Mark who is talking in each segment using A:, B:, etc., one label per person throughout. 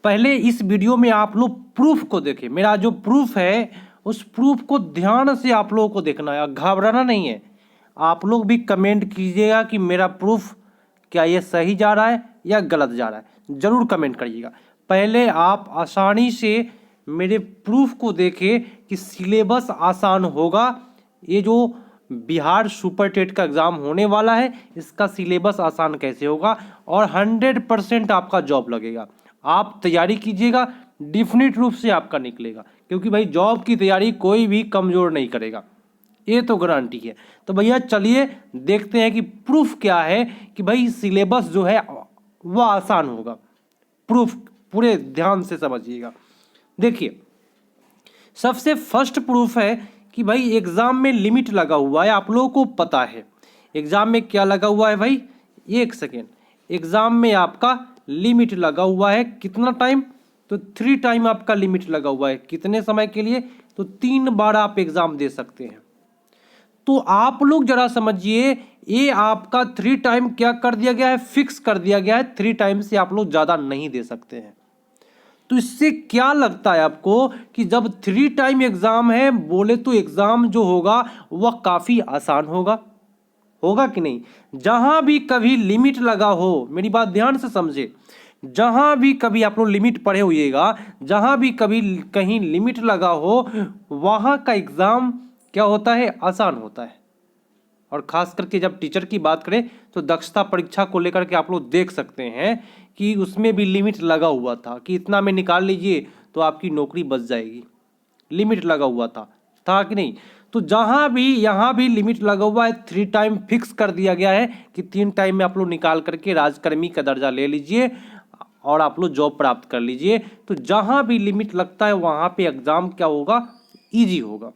A: पहले इस वीडियो में आप लोग प्रूफ को देखें। मेरा जो प्रूफ है उस प्रूफ को ध्यान से आप लोगों को देखना है, घबराना नहीं है। आप लोग भी कमेंट कीजिएगा कि मेरा प्रूफ क्या ये सही जा रहा है या गलत जा रहा है, ज़रूर कमेंट करिएगा। पहले आप आसानी से मेरे प्रूफ को देखें कि सिलेबस आसान होगा। ये जो बिहार सुपर टेट का एग्ज़ाम होने वाला है इसका सिलेबस आसान कैसे होगा और 100% आपका जॉब लगेगा। आप तैयारी कीजिएगा, डिफिनिट रूप से आपका निकलेगा, क्योंकि भाई जॉब की तैयारी कोई भी कमज़ोर नहीं करेगा, ये तो गारंटी है। तो भैया चलिए देखते हैं कि प्रूफ क्या है कि भाई सिलेबस जो है वह आसान होगा। प्रूफ पूरे ध्यान से समझिएगा। देखिए, सबसे फर्स्ट प्रूफ है कि भाई एग्ज़ाम में लिमिट लगा हुआ है। आप लोगों को पता है एग्ज़ाम में क्या लगा हुआ है भाई, एक सेकेंड। एग्ज़ाम में आपका लिमिट लगा हुआ है, कितना टाइम, तो 3 टाइम आपका लिमिट लगा हुआ है। कितने समय के लिए, तो 3 बार आप एग्ज़ाम दे सकते हैं। तो आप लोग जरा समझिए, ये आपका 3 टाइम क्या कर दिया गया है, फिक्स कर दिया गया है। 3 टाइम से आप लोग ज़्यादा नहीं दे सकते हैं। तो इससे क्या लगता है आपको कि जब 3 टाइम एग्ज़ाम है, बोले तो एग्ज़ाम जो होगा वह काफ़ी आसान होगा, होगा कि नहीं। जहां भी कभी लिमिट लगा हो, मेरी बात ध्यान से समझे, जहां भी कभी आप लोग लिमिट पढ़े होइएगा, जहां भी कभी कहीं लिमिट लगा हो वहां का एग्ज़ाम क्या होता है, आसान होता है। और ख़ास करके जब टीचर की बात करें तो दक्षता परीक्षा को लेकर के आप लोग देख सकते हैं कि उसमें भी लिमिट लगा हुआ था कि इतना में निकाल लीजिए तो आपकी नौकरी बच जाएगी। लिमिट लगा हुआ था कि नहीं। तो जहाँ भी यहाँ भी लिमिट लगा हुआ है, 3 टाइम फिक्स कर दिया गया है कि 3 टाइम में आप लोग निकाल करके राजकर्मी का दर्जा ले लीजिए और आप लोग जॉब प्राप्त कर लीजिए। तो जहाँ भी लिमिट लगता है वहाँ पे एग्ज़ाम क्या होगा, ईजी होगा।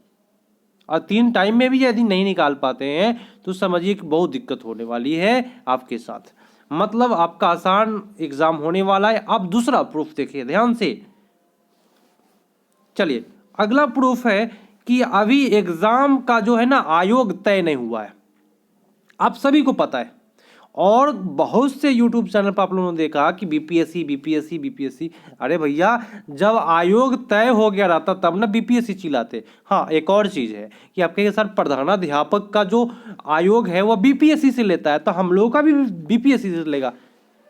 A: और 3 टाइम में भी यदि नहीं निकाल पाते हैं तो समझिए कि बहुत दिक्कत होने वाली है आपके साथ। मतलब आपका आसान एग्ज़ाम होने वाला है। अब दूसरा प्रूफ देखिए ध्यान से। चलिए अगला प्रूफ है कि अभी एग्ज़ाम का जो है ना आयोग तय नहीं हुआ है, आप सभी को पता है। और बहुत से यूट्यूब चैनल पर आप लोगों ने देखा कि बीपीएससी बीपीएससी बीपीएससी। अरे भैया, जब आयोग तय हो गया रहता तब ना बीपीएससी चिल्लाते। हाँ, एक और चीज़ है कि आपके सर प्रधानाध्यापक का जो आयोग है वह बीपीएससी से लेता है, तो हम लोगों का भी बीपीएससी से लेगा।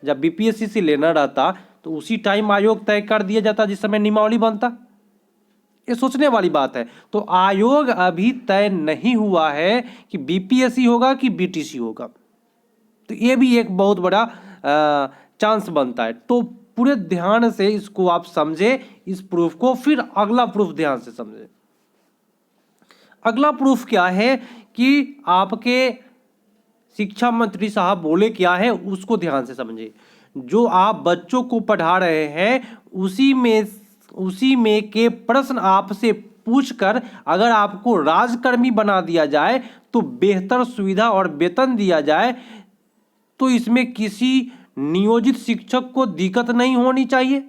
A: जब बीपीएससी से लेना रहता तो उसी टाइम आयोग तय कर दिया जाता जिस समय नियमावली बनता। ये सोचने वाली बात है। तो आयोग अभी तय नहीं हुआ है कि बीपीएससी होगा कि बीटीसी होगा, तो ये भी एक बहुत बड़ा चांस बनता है। तो पूरे ध्यान से इसको आप समझे, इस प्रूफ को। फिर अगला प्रूफ ध्यान से समझे। अगला प्रूफ क्या है कि आपके शिक्षा मंत्री साहब बोले क्या है उसको ध्यान से समझे। जो आप बच्चों को पढ़ा रहे हैं उसी में के प्रश्न आपसे पूछकर अगर आपको राजकर्मी बना दिया जाए तो बेहतर सुविधा और वेतन दिया जाए तो इसमें किसी नियोजित शिक्षक को दिक्कत नहीं होनी चाहिए।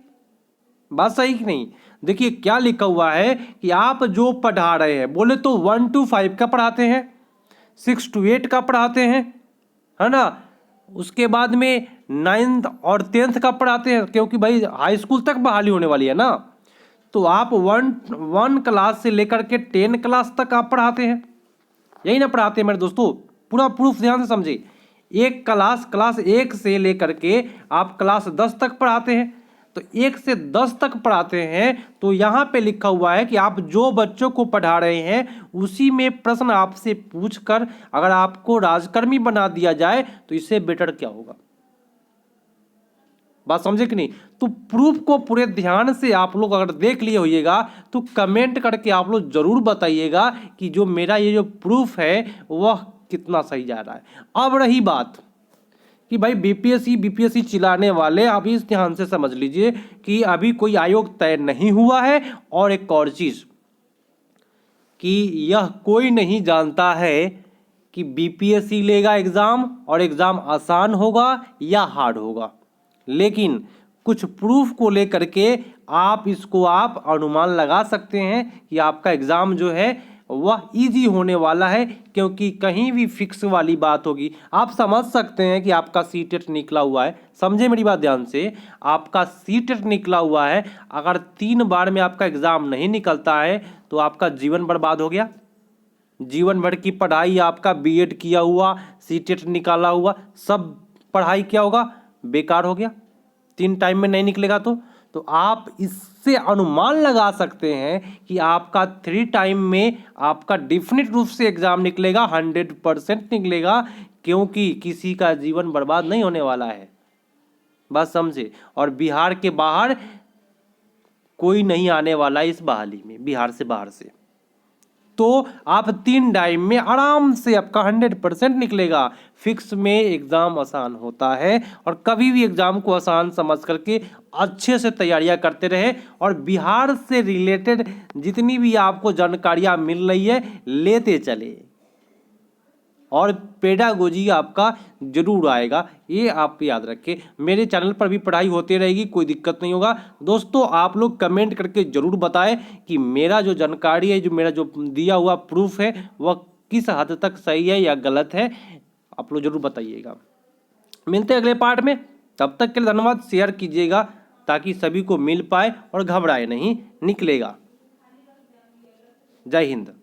A: बात सही कि नहीं। देखिए क्या लिखा हुआ है कि आप जो पढ़ा रहे हैं, बोले तो 1 to 5 का पढ़ाते हैं, 6 to 8 का पढ़ाते हैं, है ना। उसके बाद में 9th और 10th का पढ़ाते हैं, क्योंकि भाई हाई स्कूल तक बहाली होने वाली है ना। तो आप 1 क्लास से लेकर के 10 क्लास तक आप पढ़ाते हैं, यही ना पढ़ाते हैं मेरे दोस्तों। पूरा प्रूफ ध्यान से समझिए। एक क्लास 1 से लेकर के आप क्लास 10 तक पढ़ाते हैं। तो 1 से 10 तक पढ़ाते हैं तो यहाँ पे लिखा हुआ है कि आप जो बच्चों को पढ़ा रहे हैं उसी में प्रश्न आपसे पूछकर अगर आपको राजकर्मी बना दिया जाए तो इससे बेटर क्या होगा। बात समझे कि नहीं। तो प्रूफ को पूरे ध्यान से आप लोग अगर देख लिए होइएगा तो कमेंट करके आप लोग जरूर बताइएगा कि जो मेरा ये जो प्रूफ है वह कितना सही जा रहा है। अब रही बात कि भाई बीपीएससी चिल्लाने वाले, आप इस ध्यान से समझ लीजिए कि अभी कोई आयोग तय नहीं हुआ है। और एक और चीज कि यह कोई नहीं जानता है कि बीपीएससी लेगा एग्जाम और एग्जाम आसान होगा या हार्ड होगा। लेकिन कुछ प्रूफ को लेकर के आप इसको आप अनुमान लगा सकते हैं कि आपका एग्जाम जो है वह इजी होने वाला है, क्योंकि कहीं भी फिक्स वाली बात होगी। आप समझ सकते हैं कि आपका सीटेट निकला हुआ है, समझे मेरी बात ध्यान से, आपका सीटेट निकला हुआ है, अगर 3 बार में आपका एग्जाम नहीं निकलता है तो आपका जीवन बर्बाद हो गया। जीवन भर की पढ़ाई, आपका बीएड किया हुआ, सीटेट निकाला हुआ, सब पढ़ाई क्या होगा, बेकार हो गया। 3 टाइम में नहीं निकलेगा तो आप इससे अनुमान लगा सकते हैं कि आपका 3 टाइम में आपका डेफिनेट रूप से एग्जाम निकलेगा, 100% निकलेगा, क्योंकि किसी का जीवन बर्बाद नहीं होने वाला है। बात समझे। और बिहार के बाहर कोई नहीं आने वाला है इस बहाली में, बिहार से बाहर से। तो आप 3 टाइम में आराम से आपका 100% निकलेगा। फिक्स में एग्जाम आसान होता है, और कभी भी एग्जाम को आसान समझ करके अच्छे से तैयारियां करते रहे, और बिहार से रिलेटेड जितनी भी आपको जानकारियां मिल रही है लेते चले, और पेडागोजी आपका जरूर आएगा, ये आप याद रखें। मेरे चैनल पर भी पढ़ाई होती रहेगी, कोई दिक्कत नहीं होगा। दोस्तों आप लोग कमेंट करके जरूर बताएं कि मेरा जो जानकारी है, जो मेरा जो दिया हुआ प्रूफ है, वह किस हद तक सही है या गलत है, आप लोग जरूर बताइएगा। मिलते हैं अगले पार्ट में, तब तक के लिए धन्यवाद। शेयर कीजिएगा ताकि सभी को मिल पाए, और घबराए नहीं, निकलेगा। जय हिंद।